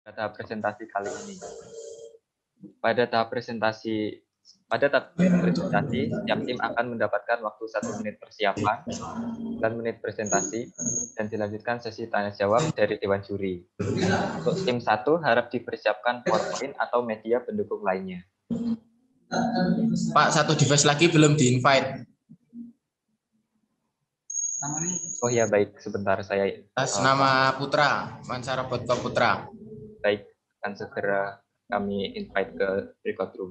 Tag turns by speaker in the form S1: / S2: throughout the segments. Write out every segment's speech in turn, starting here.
S1: tahap presentasi kali ini. Pada tahap presentasi, setiap tim akan mendapatkan waktu 1 menit persiapan, 9 menit presentasi, dan dilanjutkan sesi tanya jawab dari Dewan Juri. Untuk tim 1 harap dipersiapkan PowerPoint atau media pendukung lainnya.
S2: Pak, satu device lagi belum di-invite.
S1: Oh ya, baik, sebentar saya.
S2: Atas nama Putra, Mansarobot Putra.
S1: Baik, akan segera kami invite ke record room.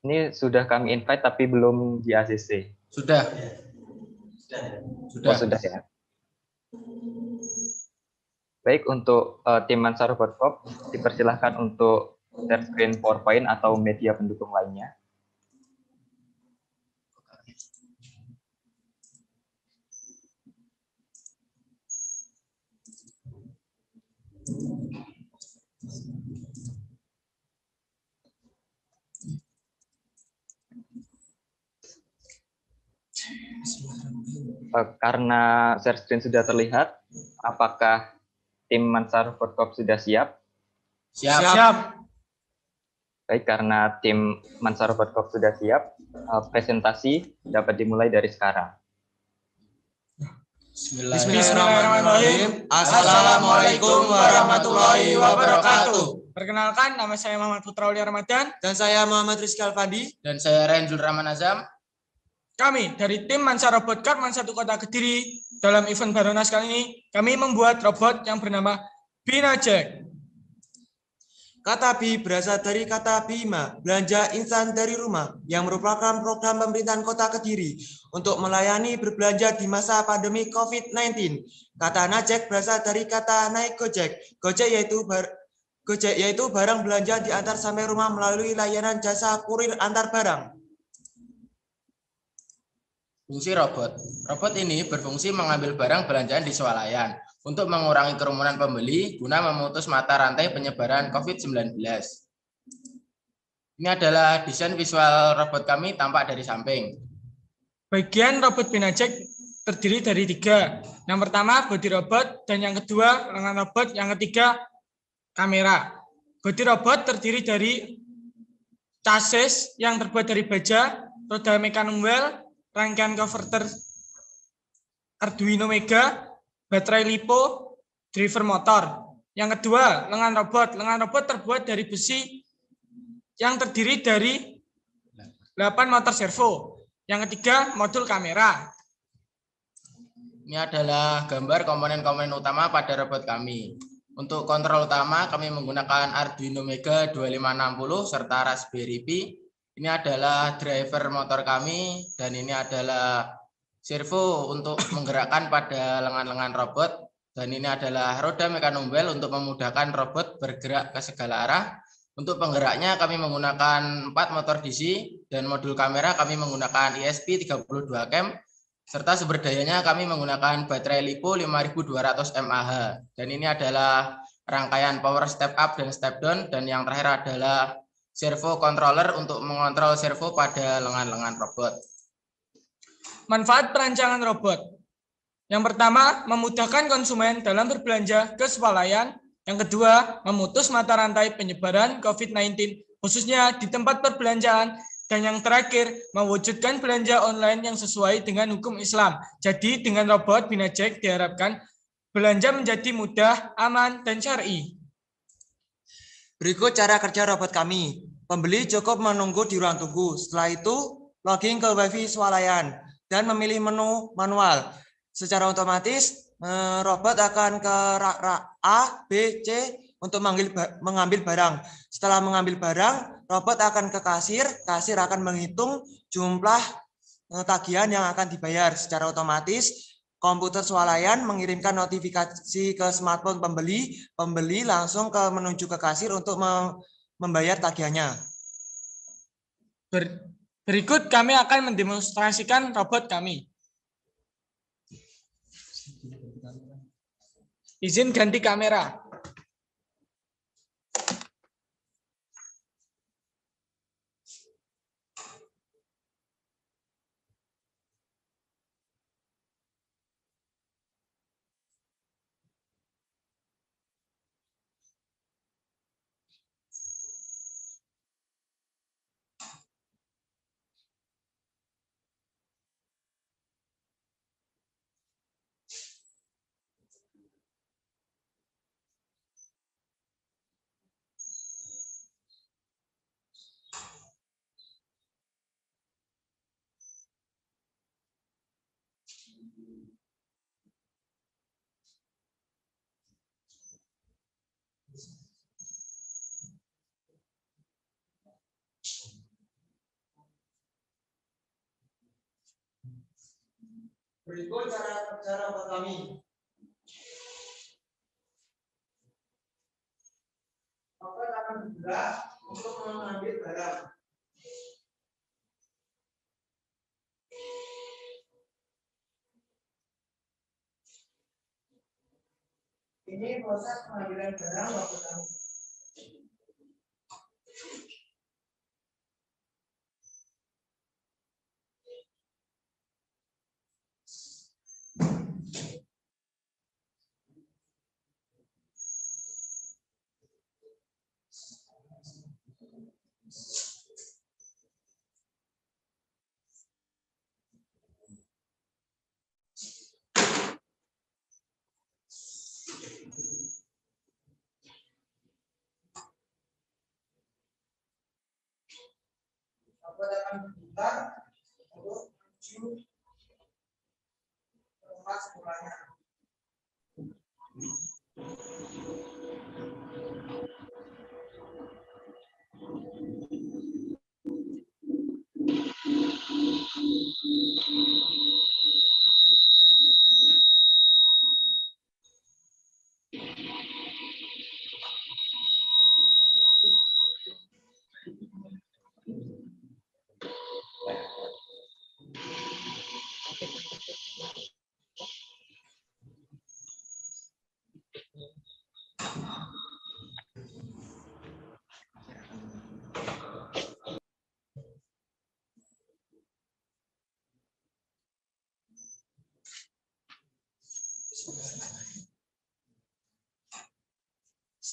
S1: Ini sudah kami invite tapi belum di ACC.
S2: Sudah.
S1: Oh, sudah ya. Baik, untuk tim Mansarobot Corp dipersilahkan untuk share screen PowerPoint atau media pendukung lainnya. Karena share screen sudah terlihat, apakah tim Mansarobot Corp sudah siap?
S2: Siap.
S1: Baik, karena tim Mansarobot Corp sudah siap, presentasi dapat dimulai dari sekarang.
S3: Bismillahirrahmanirrahim. Assalamualaikum warahmatullahi wabarakatuh.
S4: Perkenalkan, nama saya Muhammad Putra Aulia Ramadan.
S3: Dan saya Muhammad Rizky Alfandi.
S2: Dan saya Renzul Rahman Azam.
S4: Kami dari tim Mansarobot Corp Man 1 Kota Kediri. Dalam event Baronas kali ini, kami membuat robot yang bernama Binajek.
S3: Kata Bi berasal dari kata Bima, belanja instan dari rumah, yang merupakan program pemerintahan Kota Kediri untuk melayani berbelanja di masa pandemi COVID-19. Kata Najek berasal dari kata naik Gojek. Gojek yaitu barang belanja diantar sampai rumah melalui layanan jasa kurir antar barang.
S2: Fungsi robot. Robot ini berfungsi mengambil barang belanjaan di swalayan untuk mengurangi kerumunan pembeli guna memutus mata rantai penyebaran COVID-19. Ini adalah desain visual robot kami tampak dari samping.
S4: Bagian robot Binajek terdiri dari 3. Yang pertama bodi robot, dan yang kedua lengan robot, yang ketiga kamera. Bodi robot terdiri dari chassis yang terbuat dari baja, roda mekanik well, rangkaian converter Arduino Mega, baterai LiPo, driver motor. Yang kedua, lengan robot. Lengan robot terbuat dari besi yang terdiri dari 8 motor servo. Yang ketiga, modul kamera.
S2: Ini adalah gambar komponen-komponen utama pada robot kami. Untuk kontrol utama, kami menggunakan Arduino Mega 2560 serta Raspberry Pi. Ini adalah driver motor kami, dan ini adalah servo untuk menggerakkan pada lengan-lengan robot, dan ini adalah roda mekanik well untuk memudahkan robot bergerak ke segala arah. Untuk penggeraknya kami menggunakan 4 motor DC, dan modul kamera kami menggunakan ESP32 cam, serta sumber dayanya kami menggunakan baterai LiPo 5200 mAh. Dan ini adalah rangkaian power step up dan step down, dan yang terakhir adalah servo controller untuk mengontrol servo pada lengan-lengan robot.
S4: Manfaat perancangan robot. Yang pertama, memudahkan konsumen dalam berbelanja ke swalayan. Yang kedua, memutus mata rantai penyebaran COVID-19, khususnya di tempat perbelanjaan. Dan yang terakhir, mewujudkan belanja online yang sesuai dengan hukum Islam. Jadi, dengan robot Binajek diharapkan belanja menjadi mudah, aman, dan syar'i.
S3: Berikut cara kerja robot kami. Pembeli cukup menunggu di ruang tunggu. Setelah itu, login ke WiFi swalayan dan memilih menu manual. Secara otomatis, robot akan ke rak A, B, C untuk mengambil barang. Setelah mengambil barang, robot akan ke kasir. Kasir akan menghitung jumlah tagihan yang akan dibayar. Secara otomatis, komputer swalayan mengirimkan notifikasi ke smartphone pembeli. Pembeli langsung menuju ke kasir untuk membayar tagihannya.
S4: Berikut kami akan mendemonstrasikan robot kami. Izin ganti kamera.
S3: Berikut cara kerja robot kami. Robot akan bergerak untuk mengambil barang. Ini proses pengambilan barang robot kami. Robot akan berputar untuk menuju tempat semulanya.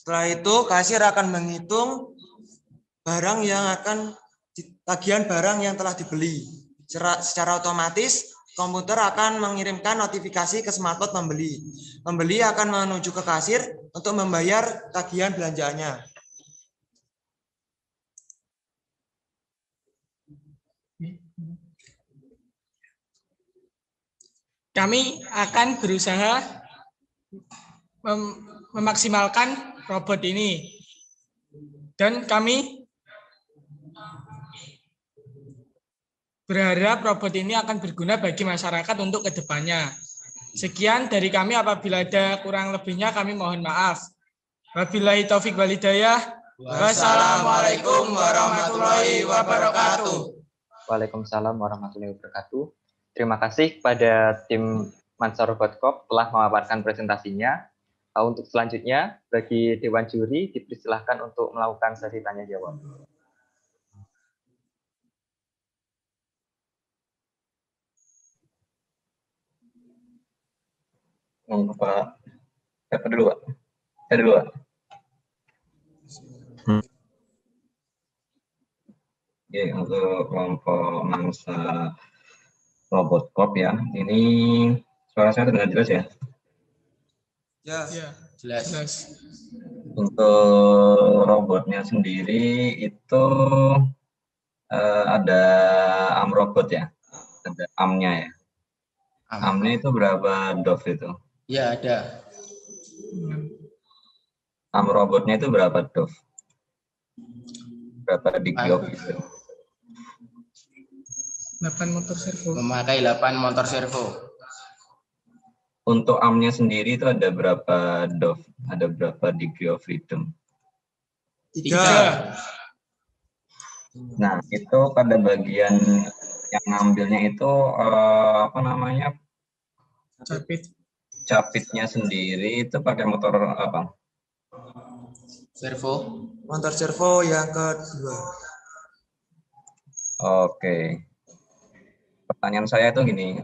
S3: Setelah itu kasir akan menghitung barang yang tagihan barang yang telah dibeli. Secara otomatis komputer akan mengirimkan notifikasi ke smartphone pembeli. Pembeli akan menuju ke kasir untuk membayar tagihan belanjaannya.
S4: Kami akan berusaha memaksimalkan robot ini. Dan kami berharap robot ini akan berguna bagi masyarakat untuk kedepannya. Sekian dari kami, apabila ada kurang lebihnya kami mohon maaf. Wabillahi taufik wal hidayah.
S2: Wassalamualaikum warahmatullahi wabarakatuh.
S1: Waalaikumsalam warahmatullahi wabarakatuh. Terima kasih kepada tim Mansa Robot Corp telah memaparkan presentasinya. Untuk selanjutnya, bagi Dewan Juri dipersilahkan untuk melakukan sesi tanya jawab.
S5: Pak, siapa dulu, Pak? Saya dulu, Pak. Oke, untuk kelompok Mansa Robot Corp ya, ini suara saya terdengar jelas ya?
S4: Ya, jelas.
S5: Untuk robotnya sendiri itu ada arm robot ya, ada armnya ya. Armnya itu berapa DOF itu?
S2: Ya, ada.
S5: Arm robotnya itu berapa DOF? Berapa degree of freedom?
S4: 8 motor servo.
S2: Memakai 8 motor servo.
S5: Untuk armnya sendiri itu ada berapa DOF? Ada berapa degree of freedom?
S4: 3.
S5: Nah, itu pada bagian yang ngambilnya itu apa namanya? Capitnya sendiri itu pakai motor apa?
S2: Servo.
S3: Motor servo yang kedua.
S5: Oke. Pertanyaan saya itu gini,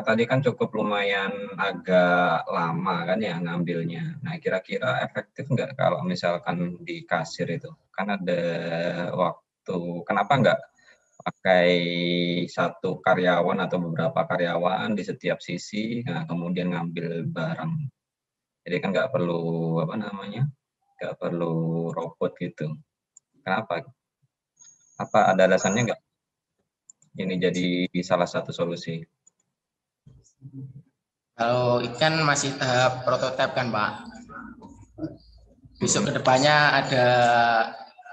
S5: tadi kan cukup lumayan agak lama kan ya ngambilnya. Nah, kira-kira efektif nggak kalau misalkan di kasir itu? Kan ada waktu, kenapa nggak pakai satu karyawan atau beberapa karyawan di setiap sisi, nah kemudian ngambil barang. Jadi kan nggak perlu apa namanya, nggak perlu robot gitu. Kenapa? Apa ada alasannya nggak? Ini jadi salah satu solusi.
S2: Kalau ikan masih tahap prototipe kan Pak. Besok kedepannya ada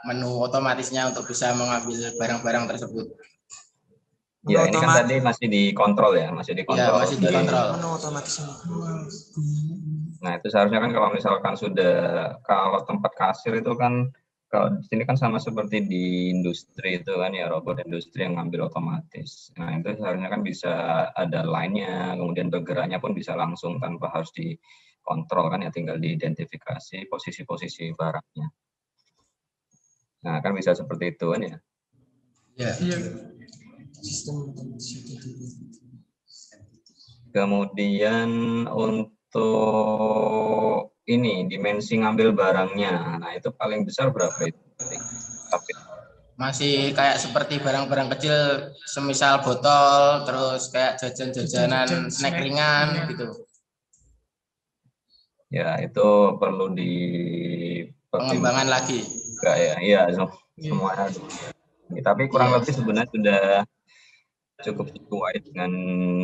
S2: menu otomatisnya untuk bisa mengambil barang-barang tersebut.
S5: Ya, ini kan
S3: Otomat-
S5: tadi masih dikontrol ya, masih
S2: Ya,
S5: dikontrol.
S2: masih
S5: dari-
S2: dikontrol.
S3: Menu otomatis ini.
S5: Nah, itu seharusnya kan kalau misalkan kalau tempat kasir itu kan, kalau di sini kan sama seperti di industri itu kan ya, robot industri yang ngambil otomatis. Nah, itu seharusnya kan bisa ada line-nya, kemudian bergeraknya pun bisa langsung tanpa harus dikontrol kan ya, tinggal diidentifikasi posisi-posisi barangnya. Nah, kan bisa seperti itu kan ya.
S2: Ya.
S5: Kemudian untuk ini dimensi ngambil barangnya, nah itu paling besar berapa itu? Tapi
S2: Masih kayak seperti barang-barang kecil, semisal botol, terus kayak jajan-jajanan
S4: Jajan-jajan
S2: snack
S4: snack,
S2: ringan
S4: iya.
S2: gitu.
S5: ya itu perlu
S2: Pengembangan lagi.
S5: juga ya, iya semuanya. Tapi kurang
S2: Iya.
S5: lebih sebenarnya sudah cukup sesuai dengan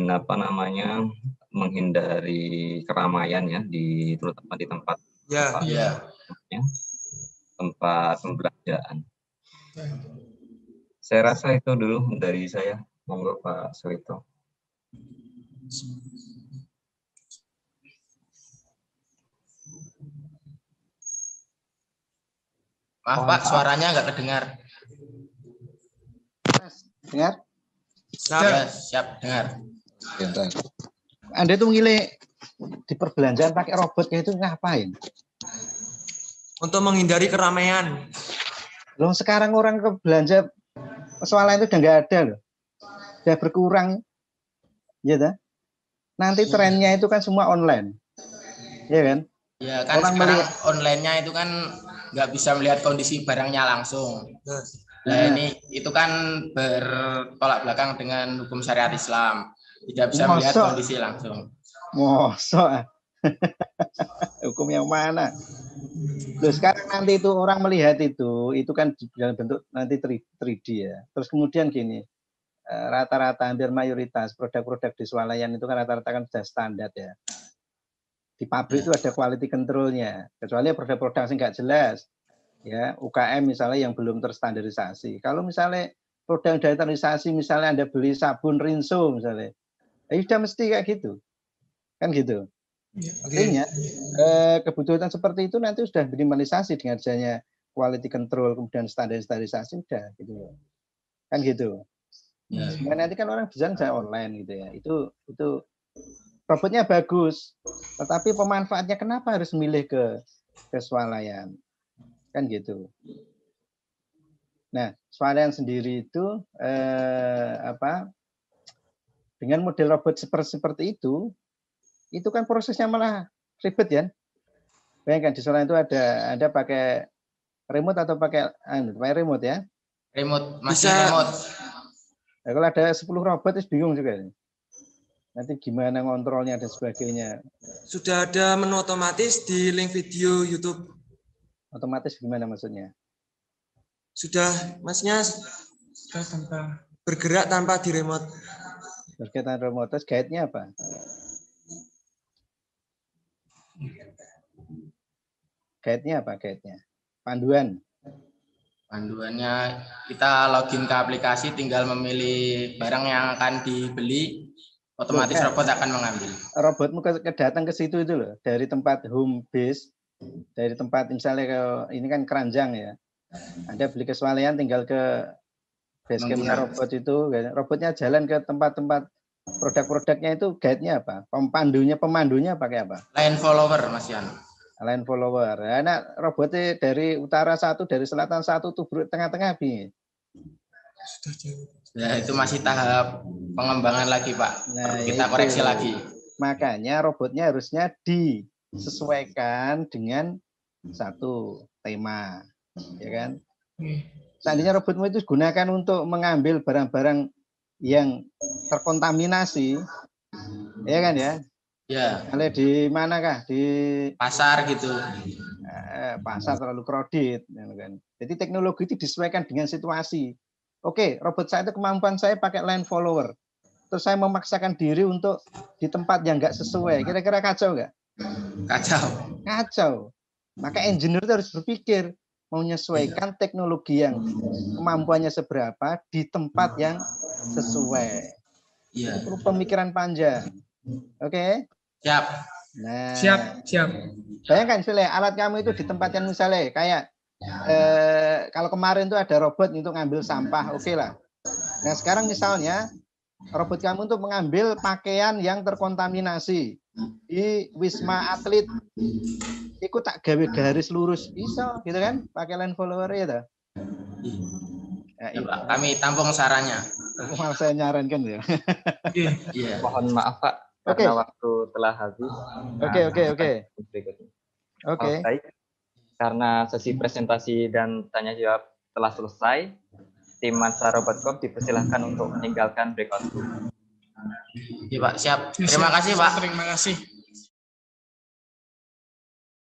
S5: apa namanya, menghindari keramaian ya, terutama di tempat
S3: Ya.
S2: Iya.
S5: tempat pembelanjaan. Saya rasa itu dulu dari saya. Monggo Pak Suwito.
S2: Maaf Pak, suaranya nggak kedengar.
S6: Dengar?
S2: Ya, siap dengar.
S6: Bentar. Anda tuh ngile di perbelanjaan pakai robot kayak itu ngapain?
S3: Untuk menghindari keramaian.
S6: Loh sekarang orang ke belanja soalnya itu udah nggak ada loh. Udah berkurang. Ya kan? Nanti trennya itu kan semua online. Ya kan?
S2: Ya kan
S6: Orang
S2: sekarang
S6: melihat-
S2: online-nya itu kan nggak bisa melihat kondisi barangnya langsung. Nah ini itu kan bertolak belakang dengan hukum syariat Islam. Tidak bisa melihat
S6: Mosok.
S2: kondisi langsung.
S6: Mosok. Hukum yang mana? Loh sekarang nanti itu orang melihat itu kan dalam bentuk nanti 3D ya. Terus kemudian gini, rata-rata hampir mayoritas produk-produk di swalayan itu kan rata-rata kan sudah standar ya. Di pabrik itu ada quality control-nya. Kecuali produk-produk yang nggak jelas. Ya, UKM misalnya yang belum terstandarisasi. Kalau misalnya produk yang standarisasi, misalnya Anda beli sabun Rinso misalnya, ya sudah mesti kayak gitu. Kan gitu. Artinya kebutuhan seperti itu nanti sudah minimalisasi dengan adanya quality control kemudian standarisasi sudah gitu loh. Kan gitu.
S2: Ya.
S6: Semua nanti kan orang bisa online gitu ya. Itu robotnya bagus. Tetapi pemanfaatnya kenapa harus milih ke swalayan? Kan gitu. Nah, swalayan sendiri itu dengan model robot seperti itu kan prosesnya malah ribet ya. Bayangkan di swalayan itu ada pakai remote atau pakai remote ya.
S2: Remote, masih
S3: Bisa-
S2: remote.
S6: Nah, kalau ada 10 robot itu bingung juga. Nanti gimana ngontrolnya dan sebagainya.
S3: Sudah ada menu otomatis di link video YouTube.
S6: Otomatis gimana maksudnya?
S3: Sudah, masnya
S4: tanpa
S3: bergerak tanpa di remote.
S6: Berkaitan remote, terus guide-nya apa? Guide-nya apa guide-nya? Panduan.
S2: Panduannya kita login ke aplikasi, tinggal memilih barang yang akan dibeli, otomatis
S6: Loh,
S2: robot akan mengambil.
S6: Robotmu datang ke situ itu loh, dari tempat home base, dari tempat misalnya ke ini kan keranjang ya. Anda beli ke swalayan tinggal ke base campnya robot itu, robotnya jalan ke tempat-tempat produk-produknya itu guide-nya apa? Pemandunya pakai apa?
S2: Line follower Mas Yan.
S6: Line follower. Nah, robotnya dari utara satu, dari selatan satu, tubruk tengah-tengah bi.
S2: Ya itu masih tahap pengembangan lagi Pak.
S6: Nah,
S2: Kita
S6: itu.
S2: koreksi lagi.
S6: Makanya robotnya harusnya disesuaikan dengan satu tema, ya kan? Seandainya robotmu itu digunakan untuk mengambil barang-barang yang terkontaminasi, ya kan ya?
S2: Ya,
S6: Kalau di manakah? Di
S2: pasar gitu.
S6: pasar terlalu kredit, kan? Jadi teknologi itu disesuaikan dengan situasi. Oke, robot saya itu kemampuan saya pakai line follower. terus saya memaksakan diri untuk di tempat yang nggak sesuai. Kira-kira kacau nggak?
S2: Kacau.
S6: Kacau. Maka engineer itu harus berpikir menyesuaikan teknologi yang kemampuannya seberapa di tempat yang sesuai.
S2: Iya.
S6: Itu perlu pemikiran panjang. Oke?
S2: Siap.
S6: Nah,
S4: Siap.
S6: bayangkan misalnya alat kamu itu ditempatkan misalnya kayak kalau kemarin tuh ada robot untuk ngambil sampah, oke lah. Nah sekarang misalnya robot kamu untuk mengambil pakaian yang terkontaminasi di Wisma Atlet, ikut tak gawe garis lurus bisa, gitu kan? Pakai line follower ya,
S2: Ya, Pak. Kami tampung sarannya.
S6: Malah saya nyarankan ya.
S2: Iya.
S1: Mohon maaf Pak, karena waktu telah habis.
S6: Oke.
S1: Oke. Baik. Karena sesi presentasi dan tanya jawab telah selesai, tim Mansa Robot.com dipersilahkan untuk meninggalkan breakout room.
S2: Iya Pak, siap. Terima kasih Pak.
S4: Terima kasih.